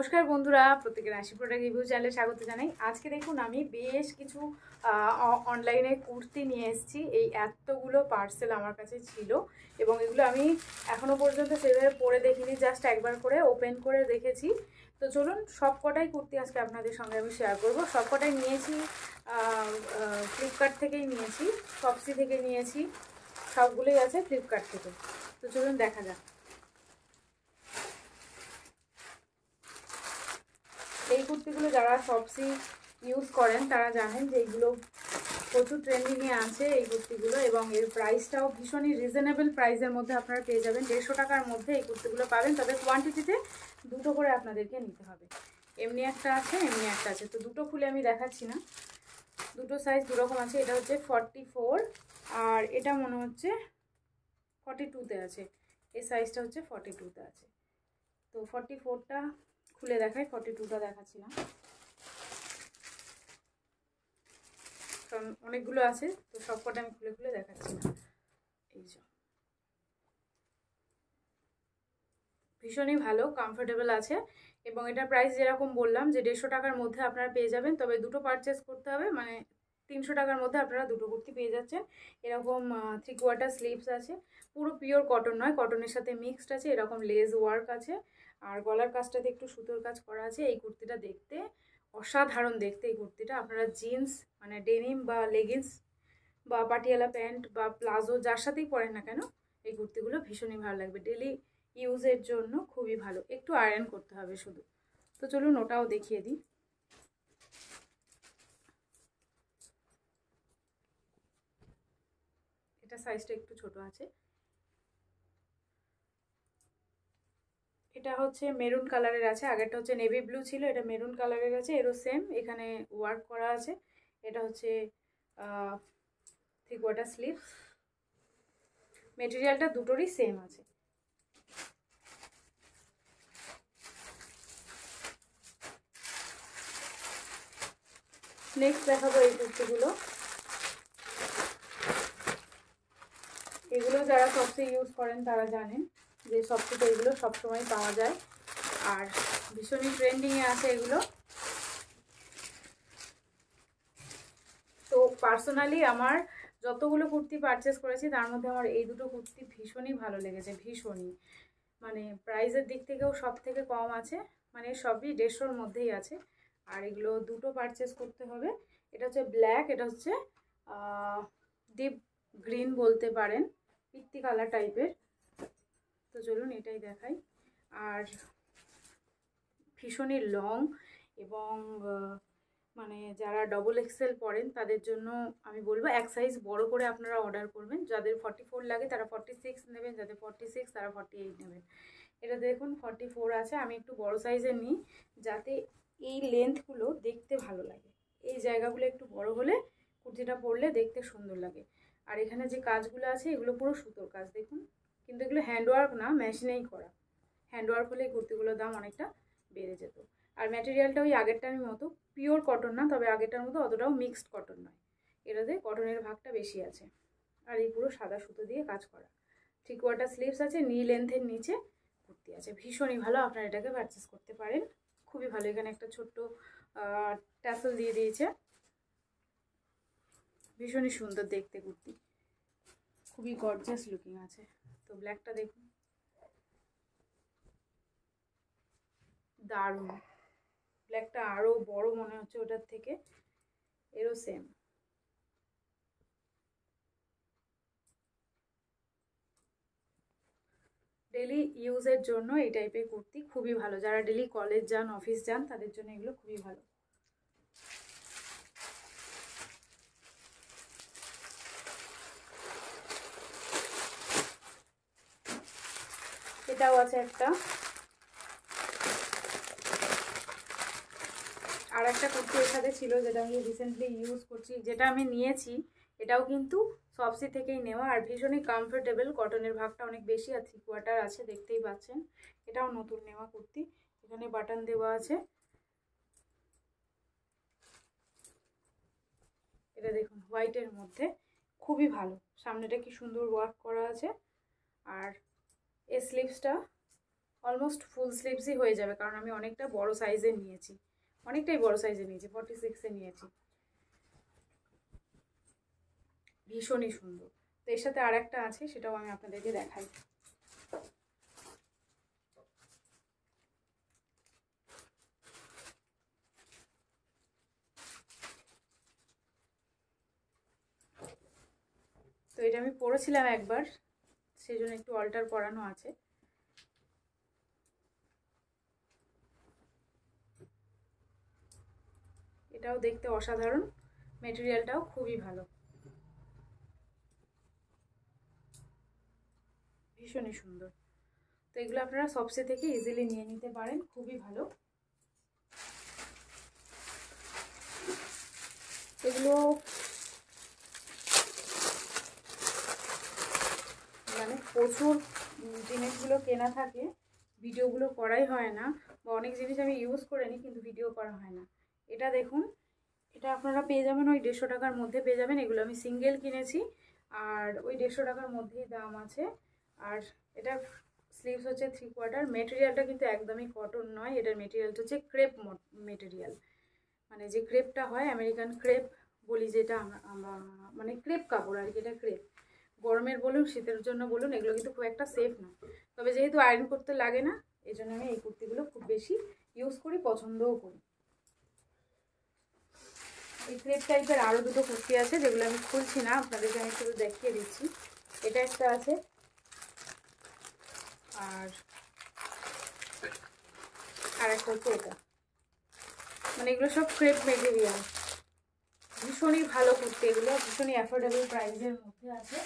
নমস্কার বন্ধুরা, প্রত্যেকের আশি প্রোডাক্ট রিভিউ চ্যানেলে স্বাগত জানাই। আজকে দেখুন আমি বেশ কিছু অনলাইনে কুর্তি নিয়ে এসেছি। এই এতগুলো পার্সেল আমার কাছে ছিল এবং এগুলো আমি এখনও পর্যন্ত সেভাবে পরে দেখিনি, জাস্ট একবার করে ওপেন করে দেখেছি। তো চলুন সব কটাই কুর্তি আজকে আপনাদের সঙ্গে আমি শেয়ার করব। সব কটাই নিয়েছি ফ্লিপকার্ট থেকেই নিয়েছি, শপসি থেকে নিয়েছি, সবগুলোই আছে ফ্লিপকার্ট থেকে। তো চলুন দেখা যাক। এই কুর্তিগুলো যারা শপসি ইউজ করেন তারা জানেন যে এইগুলো প্রচুর ট্রেন্ডিংয়ে আছে এই কুর্তিগুলো, এবং এর প্রাইসটাও ভীষণই রিজনেবল প্রাইসের মধ্যে আপনারা পেয়ে যাবেন। 150 টাকার মধ্যে এই কুর্তিগুলো পাবেন, তবে কোয়ান্টিটিতে দুটো করে আপনাদেরকে নিতে হবে। এমনি একটা আছে, এমনি একটা আছে। তো দুটো খুলে আমি দেখাচ্ছি না, দুটো সাইজ দুরকম আছে। এটা হচ্ছে 44 আর এটা মনে হচ্ছে 42তে আছে। এই সাইজটা হচ্ছে 42তে আছে। তো 44টা খুলে দেখাই, 42টা দেখাচ্ছি না কারণ অনেকগুলো আছে, তো সব কটা আমি খুলে খুলে দেখাচ্ছি না। এই যে ভীষণই ভালো, কমফোর্টেবল আছে, এবং এটার প্রাইস যেরকম বললাম যে 150 টাকার মধ্যে আপনারা পেয়ে যাবেন। তবে দুটো পারচেস করতে হবে, মানে 300 টাকার মধ্যে আপনারা দুটো কুর্তি পেয়ে যাচ্ছেন। এরকম 3/4 স্লিভস আছে, পুরো পিওর কটন নয়, কটনের সাথে মিক্সড আছে, এরকম লেস ওয়ার্ক আছে, আর গলার কাজটাতে একটু সুতোর কাজ করা আছে। এই কুর্তিটা দেখতে অসাধারণ দেখতে। এই কুর্তিটা আপনারা জিন্স মানে ডেনিম বা লেগিংস বা পাটিয়ালা প্যান্ট বা প্লাজো যার সাথেই পরেন না কেন, এই কুর্তিগুলো ভীষণই ভালো লাগবে। ডেলি ইউজের জন্য খুবই ভালো, একটু আয়রন করতে হবে শুধু। তো চলুন ওটাও দেখিয়ে দিই। এটা সাইজটা একটু ছোট আছে। এটা হচ্ছে মেরুন কালারের আছে, আগেরটা হচ্ছে নেভি ব্লু ছিল, এটা মেরুন কালারের আছে। এরও সেম এখানে ওয়ার্ক করা আছে। এটা হচ্ছে 3/4 স্লিভ, মেটেরিয়ালটা দুটোরই সেম আছে। নেক্সট দেখাবো এই কুর্তিগুলো। এগুলো যারা সবচেয়ে ইউজ করেন তারা জানেন যে সবচেয়ে এগুলো সবসময় পাওয়া যায় আর ভীষণই ট্রেন্ডিংয়ে আছে এগুলো। তো পার্সোনালি আমার যতগুলো কুর্তি পারচেস করেছি তার মধ্যে আমার এই দুটো কুর্তি ভীষণই ভালো লেগেছে, ভীষণই। মানে প্রাইসের দিক থেকেও সব থেকে কম আছে, মানে সবই 150-র মধ্যেই আছে। আর এগুলো দুটো পারচেস করতে হবে। এটা হচ্ছে ব্ল্যাক, এটা হচ্ছে ডিপ গ্রিন বলতে পারেন, পিত্তি কালার টাইপের। তো চলুন এটাই দেখাই। আর ভীষণই লং, এবং মানে যারা ডবল এক্সেল পরেন তাদের জন্য আমি বলবো এক সাইজ বড় করে আপনারা অর্ডার করবেন। যাদের 44 লাগে তারা 46 নেবেন, যাদের 46 তারা 48 নেবেন। এটা দেখুন 44 আছে, আমি একটু বড় সাইজের নিই যাতে এই লেন্থগুলো দেখতে ভালো লাগে। এই জায়গাগুলো একটু বড় হলে কুর্তিটা পরলে দেখতে সুন্দর লাগে। আর এখানে যে কাজগুলো আছে এগুলো পুরো সুতোর কাজ দেখুন, কিন্তু এগুলো হ্যান্ডওয়ার্ক না, মেশিনেই করা। হ্যান্ডওয়ার্ক হলে এই কুর্তিগুলোর দাম অনেকটা বেড়ে যেত। আর ম্যাটেরিয়ালটা ওই আগেরটার মতো পিওর কটন না, তবে আগেরটার মতো অতটাও মিক্সড কটন নয়, এটাতে কটনের ভাগটা বেশি আছে। আর এই পুরো সাদা সুতো দিয়ে কাজ করা। 3/4 স্লিভস আছে, নি লেন্থের নিচে কুর্তি আছে। ভীষণই ভালো, আপনারা এটাকে পারচেস করতে পারেন, খুবই ভালো। এখানে একটা ছোট্ট ট্যাসেল দিয়ে দিয়েছে, ভীষণই সুন্দর দেখতে কুর্তি, খুবই গর্জিয়াস লুকিং আছে। তো ব্ল্যাকটা দেখুন, দারুণ। ব্ল্যাকটা আরও বড় মনে হচ্ছে ওটার থেকে, এরও সেম। ডেলি ইউজের জন্য এই টাইপের কুর্তি খুবই ভালো, যারা ডেলি কলেজ যান, অফিস যান, তাদের জন্য এগুলো খুবই ভালো। এটাও আছে একটা। আর একটা কুর্তি এর সাথে ছিল যেটা আমি রিসেন্টলি ইউজ করছি, যেটা আমি নিয়েছি এটাও কিন্তু শপসি থেকেই নেওয়া, আর ভীষণই কমফোর্টেবল। কটনের ভাগটা অনেক বেশি, আর 3/4 আছে, দেখতেই পাচ্ছেন। এটাও নতুন নেওয়া কুর্তি, এখানে বাটন দেওয়া আছে। এটা দেখুন হোয়াইটের মধ্যে, খুবই ভালো। সামনেটা কি সুন্দর ওয়ার্ক করা আছে, আর এই স্লিভসটা অলমোস্ট ফুল স্লিভসই হয়ে যাবে, কারণ আমি অনেকটা বড় সাইজে নিয়েছি, অনেকটাই বড় সাইজে নিয়েছি, 46-এ নিয়েছি। ভীষণই সুন্দর। তো এর সাথে আর একটা আছে, সেটাও আমি আপনাদেরকে দেখাই। তো এটা আমি পরেছিলাম একবার, সেই জন্য একটু অল্টার করানো আছে। এটাও দেখতে অসাধারণ, মেটেরিয়ালটাও খুবই ভালো, ভীষণই সুন্দর। তো এগুলো আপনারা সবসে থেকে ইজিলি নিয়ে নিতে পারেন, খুবই ভালো। এগুলো মানে প্রচুর জিনিসগুলো কেনা থাকে, ভিডিওগুলো করাই হয় না, বা অনেক জিনিস আমি ইউজ করে নিই কিন্তু ভিডিও করা হয় না। এটা দেখুন, এটা আপনারা পেয়ে যাবেন ওই 150 টাকার মধ্যে পেয়ে যাবেন। এগুলো আমি সিঙ্গেল কিনেছি, আর ওই 150 টাকার মধ্যেই দাম আছে। আর এটা স্লিভস হচ্ছে 3/4। মেটেরিয়ালটা কিন্তু একদমই কটন নয়, এটার মেটেরিয়ালটা হচ্ছে ক্রেপ মেটেরিয়াল, মানে যে ক্রেপটা হয় আমেরিকান ক্রেপ বলি, যেটা আমরা মানে ক্রেপ কাপড় আর কি, এটা ক্রেপ। গরমের বলুন শীতের জন্য বলুন, এগুলো কিন্তু খুব একটা সেফ না, তবে যেহেতু আয়রন করতে লাগে না, এই জন্য আমি এই কুর্তিগুলো খুব বেশি ইউজ করি, পছন্দও করি। এই ক্রেপ টাইপের আরও দুটো কুর্তি আছে, যেগুলো আমি খুলছি না, আপনাদেরকে আমি শুধু দেখিয়ে দিচ্ছি। এটা একটা আছে, আর একটা হচ্ছে এটা। মানে এগুলো সব ক্রেপ মেটেরিয়াল, ভীষণই ভালো কুর্তি, এগুলো ভীষণই অ্যাফোর্ডেবল প্রাইসের মধ্যে আছে।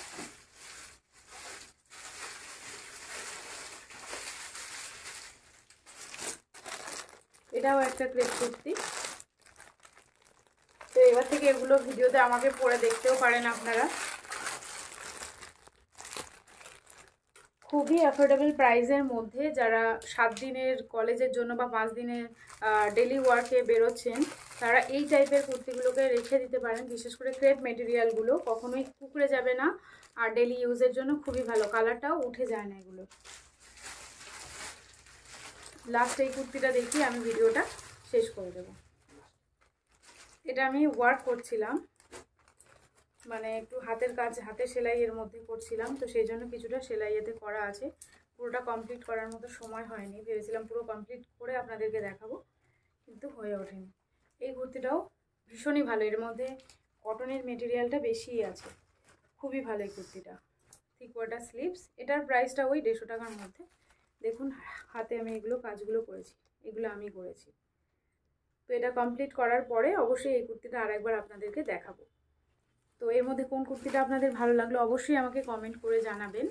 এটাও একটা ক্রেপ কুর্তি। তো এবার থেকে এগুলো ভিডিওতে আমাকে পরে দেখতেও পারেন আপনারা। খুবই অ্যাফোর্ডেবল প্রাইসের মধ্যে, যারা 7 দিনের কলেজের জন্য বা 5 দিনের ডেলি ওয়ার্কে বেরোচ্ছেন, তারা এই টাইপের কুর্তিগুলোকে রেখে দিতে পারেন। বিশেষ করে ক্রেপ মেটেরিয়ালগুলো কখনোই কুকড়ে যাবে না, আর ডেলি ইউজের জন্য খুবই ভালো, কালারটাও উঠে যায় না এগুলো। লাস্ট এই কুর্তিটা দেখিয়ে আমি ভিডিওটা শেষ করে দেব। এটা আমি ওয়ার্ক করছিলাম, মানে একটু হাতের কাজ, হাতের সেলাইয়ের মধ্যে করছিলাম, তো সেই জন্য কিছুটা সেলাইয়েতে করা আছে। পুরোটা কমপ্লিট করার মতো সময় হয়নি, ভেবেছিলাম পুরো কমপ্লিট করে আপনাদেরকে দেখাবো, কিন্তু হয়ে ওঠেনি। এই কুর্তিটাও ভীষণই ভালো, এর মধ্যে কটনের মেটেরিয়ালটা বেশিই আছে, খুবই ভালো এই কুর্তিটা। 3/4 স্লিভস, এটার প্রাইসটা ওই 150 টাকার মধ্যে। দেখুন হাতে আমি এগুলো কাজগুলো করেছি, এগুলো আমি করেছি। তো এটা কমপ্লিট করার পরে অবশ্যই এই কুর্তিটা আরেকবার আপনাদেরকে দেখাবো। তো এর মধ্যে কোন কুর্তিটা আপনাদের ভালো লাগলো অবশ্যই আমাকে কমেন্ট করে জানাবেন।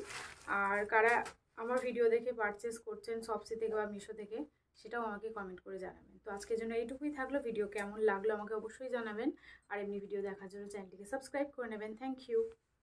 আর কারা আমার ভিডিও দেখে পারচেস করছেন শপসি থেকে বা মিশো থেকে, সেটাও আমাকে কমেন্ট করে জানাবেন। তো আজকের জন্য এইটুকুই থাকলো, ভিডিও কেমন লাগলো আমাকে অবশ্যই জানাবেন। আর এমনি ভিডিও দেখার জন্য চ্যানেলটিকে সাবস্ক্রাইব করে নেবেন। Thank you.